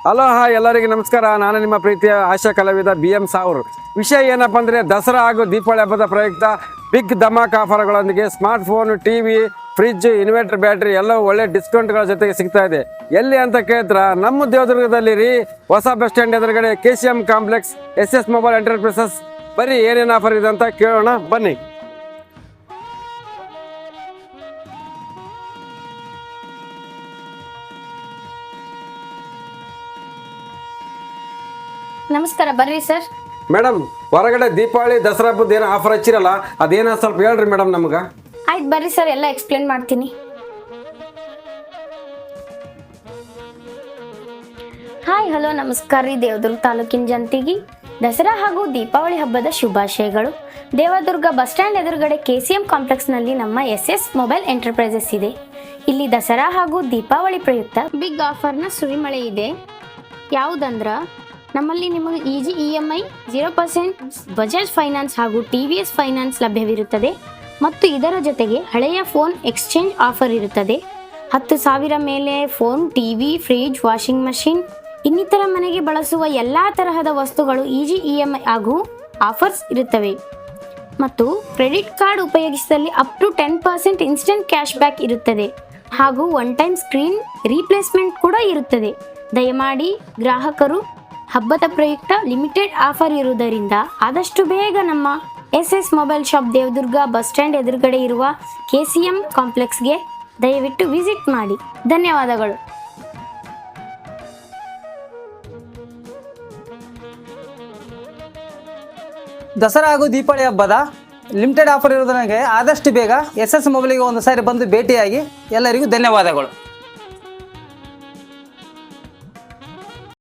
Hello ಎಲ್ಲರಿಗೂ ನಮಸ್ಕಾರ. ನಾನು ನಿಮ್ಮ ಪ್ರೀತಿಯ ಆಶಾ ಕಲಾವಿದ BM ಸಾವ್ರು. ವಿಷಯ ಏನಪ್ಪ ಅಂದರೆ ದಸರಾ ಹಾಗೂ ದೀಪಾವಳಿ ಹಬ್ಬದ ಪ್ರಯುಕ್ತ ಬಿಗ್ ಧಮಾಕ್ ಆಫರ್ಗಳೊಂದಿಗೆ smart phone, TV, fridge, inverter, battery ಎಲ್ಲವೂ ಒಳ್ಳೆ ಡಿಸ್ಕೌಂಟ್ಗಳ ಜೊತೆಗೆ ಸಿಗ್ತಾ ಇದೆ. ಎಲ್ಲಿ ಅಂತ ಕೇಳಿದ್ರೆ ನಮ್ಮ ದೇವದುರ್ಗದಲ್ಲಿ ರೀ, ಹೊಸ ಬಸ್ ಸ್ಟ್ಯಾಂಡ್ ಎದುರುಗಡೆ KCM complex SS mobile enterprises. ಬರೀ ಏನೇನು ಆಫರ್ ಇದೆ ಅಂತ ಕೇಳೋಣ ಬನ್ನಿ. ನಮಸ್ಕಾರ, ಬರ್ರಿ ಸರ್. ಮೇಡಮ್, ಹೊರಗಡೆ ದೀಪಾವಳಿ ದಸರಾ ಹಬ್ಬದ ಏನೋ ಆಫರ್ ಹಚ್ಚಿರಲ್ಲ, ಅದೇನೋ ಸ್ವಲ್ಪ ಹೇಳ್ರಿ ಮೇಡಮ್ ನಮ್ಗೆ. ಆಯ್ತು ಬರ್ರಿ ಸರ್, ಎಲ್ಲ ಎಕ್ಸ್ಪ್ಲೇನ್ ಮಾಡ್ತೀನಿ. ಹಾಯ್ ಹಲೋ ನಮಸ್ಕಾರ ರೀ. ದೇವದುರ್ಗ ತಾಲೂಕಿನ ಜನತೆಗೆ ದಸರಾ ಹಾಗೂ ದೀಪಾವಳಿ ಹಬ್ಬದ ಶುಭಾಶಯಗಳು. ದೇವದುರ್ಗ ಬಸ್ ಸ್ಟ್ಯಾಂಡ್ ಎದುರುಗಡೆ KCM ಕಾಂಪ್ಲೆಕ್ಸ್ನಲ್ಲಿ ನಮ್ಮ SS ಮೊಬೈಲ್ ಎಂಟರ್ಪ್ರೈಸಸ್ ಇದೆ. ಇಲ್ಲಿ ದಸರಾ ಹಾಗೂ ದೀಪಾವಳಿ ಪ್ರಯುಕ್ತ ಬಿಗ್ ಆಫರ್ನ ಸುರಿಮಳೆ ಇದೆ. ಯಾವುದಂದ್ರ ನಮ್ಮಲ್ಲಿ ನಿಮಗೆ ಈಜಿ EMI 0% ಬಜಾಜ್ ಫೈನಾನ್ಸ್ ಹಾಗೂ TVS ಫೈನಾನ್ಸ್ ಲಭ್ಯವಿರುತ್ತದೆ. ಮತ್ತು ಇದರ ಜೊತೆಗೆ ಹಳೆಯ ಫೋನ್ ಎಕ್ಸ್ಚೇಂಜ್ ಆಫರ್ ಇರುತ್ತದೆ. 10,000 ಮೇಲೆ phone, TV, fridge, washing machine ಇನ್ನಿತರ ಮನೆಗೆ ಬಳಸುವ ಎಲ್ಲ ತರಹದ ವಸ್ತುಗಳು ಈಜಿ EMI ಹಾಗೂ ಆಫರ್ಸ್ ಇರುತ್ತವೆ. ಮತ್ತು ಕ್ರೆಡಿಟ್ ಕಾರ್ಡ್ ಉಪಯೋಗಿಸಿದಲ್ಲಿ up to 10% instant cash back ಇರುತ್ತದೆ. ಹಾಗೂ 1 ಟೈಮ್ ಸ್ಕ್ರೀನ್ ರೀಪ್ಲೇಸ್ಮೆಂಟ್ ಕೂಡ ಇರುತ್ತದೆ. ದಯಮಾಡಿ ಗ್ರಾಹಕರು ಹಬ್ಬದ ಪ್ರಯುಕ್ತ ಲಿಮಿಟೆಡ್ ಆಫರ್ ಇರುವುದರಿಂದ ಆದಷ್ಟು ಬೇಗ ನಮ್ಮ SS mobile shop Devadurga bus stand ಎದುರುಗಡೆ ಇರುವ KCM ಕಾಂಪ್ಲೆಕ್ಸ್ಗೆ ದಯವಿಟ್ಟು ವಿಸಿಟ್ ಮಾಡಿ. ಧನ್ಯವಾದಗಳು. ದಸರಾ ಹಾಗೂ ದೀಪಾವಳಿ ಹಬ್ಬದ ಲಿಮಿಟೆಡ್ ಆಫರ್ ಇರೋದಕ್ಕೆ ಆದಷ್ಟು ಬೇಗ SS ಮೊಬೈಲಿಗೆ ಒಂದು ಸಾರಿ ಬಂದು ಭೇಟಿಯಾಗಿ. ಎಲ್ಲರಿಗೂ ಧನ್ಯವಾದಗಳು.